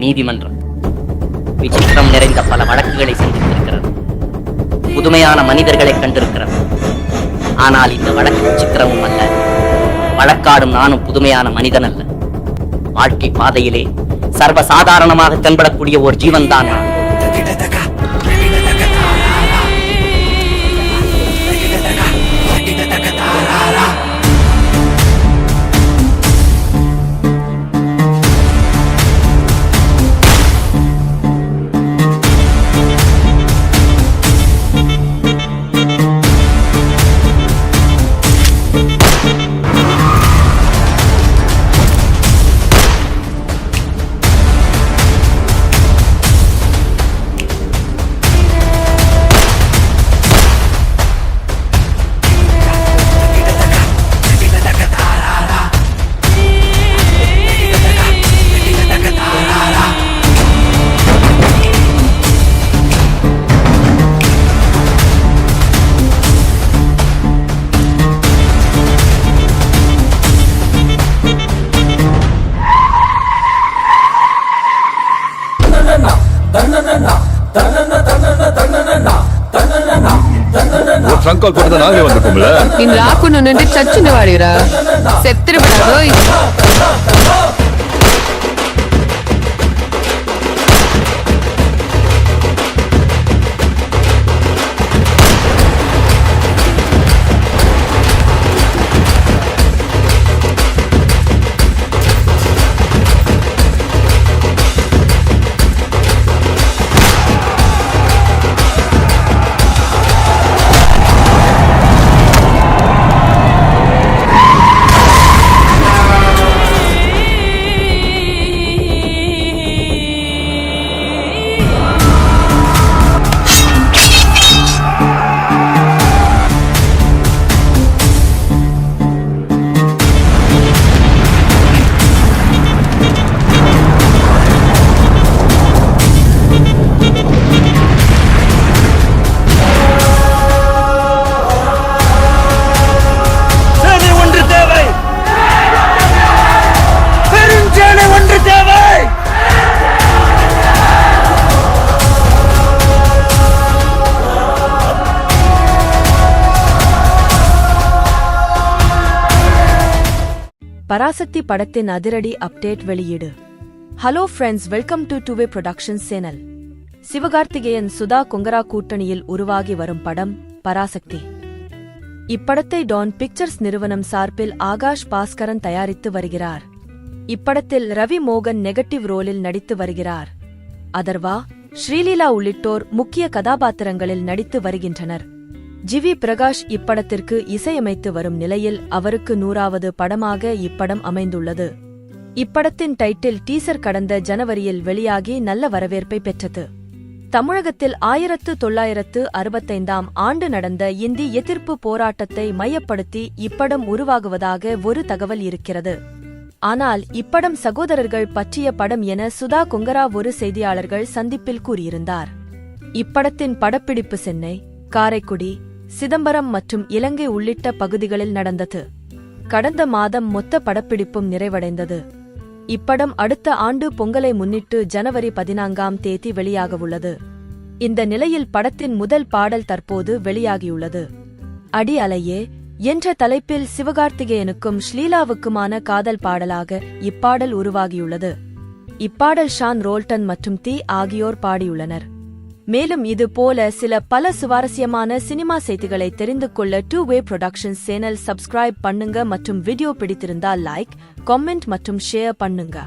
நீதிமன்றம் விசித்திரம் நிறைந்த பல வழக்குகளை சந்தித்திருக்கிறது. புதுமையான மனிதர்களை கண்டிருக்கிறது. ஆனால் இந்த வழக்கு விசித்திரமும் அல்ல. வழக்காடும் நானும் புதுமையான மனிதன் அல்ல. வாழ்க்கை பாதையிலே சர்வசாதாரணமாக தென்படக்கூடிய ஒரு ஜீவன் தான் நான். నుండి చచ్చిన వాడిరా సెత్తిరిపడారో பராசக்தி படத்தின் அதிரடி அப்டேட் வெளியீடு. Hello friends, welcome to two way production channel. Sivakarthikeyan Sudha Kongara கூட்டணியில் உருவாகி வரும் படம் பராசக்தி. இப்படத்தை டான் பிக்சர்ஸ் நிறுவனம் சார்பில் ஆகாஷ் பாஸ்கரன் தயாரித்து வருகிறார். இப்படத்தில் ரவி மோகன் நெகட்டிவ் ரோலில் நடித்து வருகிறார். அதர்வா, ஸ்ரீலீலா உள்ளிட்டோர் முக்கிய கதாபாத்திரங்களில் நடித்து வருகின்றனர். ஜிவி பிரகாஷ் இப்படத்திற்கு இசையமைத்து வரும் நிலையில் அவருக்கு 100வது படமாக இப்படம் அமைந்துள்ளது. இப்படத்தின் டைட்டில் டீசர் கடந்த ஜனவரியில் வெளியாகி நல்ல வரவேற்பை பெற்றது. தமிழகத்தில் 1965ஆம் ஆண்டு நடந்த இந்தி எதிர்ப்பு போராட்டத்தை மையப்படுத்தி இப்படம் உருவாகுவதாக ஒரு தகவல் இருக்கிறது. ஆனால் இப்படம் சகோதரர்கள் பற்றிய படம் என சுதா கொங்கரா ஒரு செய்தியாளர்கள் சந்திப்பில் கூறியிருந்தார். இப்படத்தின் படப்பிடிப்பு சென்னை, காரைக்குடி, சிதம்பரம் மற்றும் இலங்கை உள்ளிட்ட பகுதிகளில் நடந்தது. கடந்த மாதம் மொத்த படப்பிடிப்பும் நிறைவடைந்தது. இப்படம் அடுத்த ஆண்டு பொங்கலை முன்னிட்டு ஜனவரி 14ஆம் தேதி வெளியாகவுள்ளது. இந்த நிலையில் படத்தின் முதல் பாடல் தற்போது வெளியாகியுள்ளது. அடி அலையே என்ற தலைப்பில் சிவகார்த்திகேயனுக்கும் ஸ்லீலாவுக்குமான காதல் பாடலாக இப்பாடல் உருவாகியுள்ளது. இப்பாடல் ஷான் ரோல்டன் மற்றும் தி ஆகியோர் பாடியுள்ளனர். மேலும் இது போல பல சுவாரஸ்யமான சினிமா செய்திகளை தெரிந்து கொள்ள டூவே ப்ரொடக்ஷன்ஸ் சேனல் சப்ஸ்கிரைப் பண்ணுங்க மற்றும் வீடியோ பிடித்திருந்தால் லைக், காமெண்ட் மற்றும் ஷேர் பண்ணுங்க.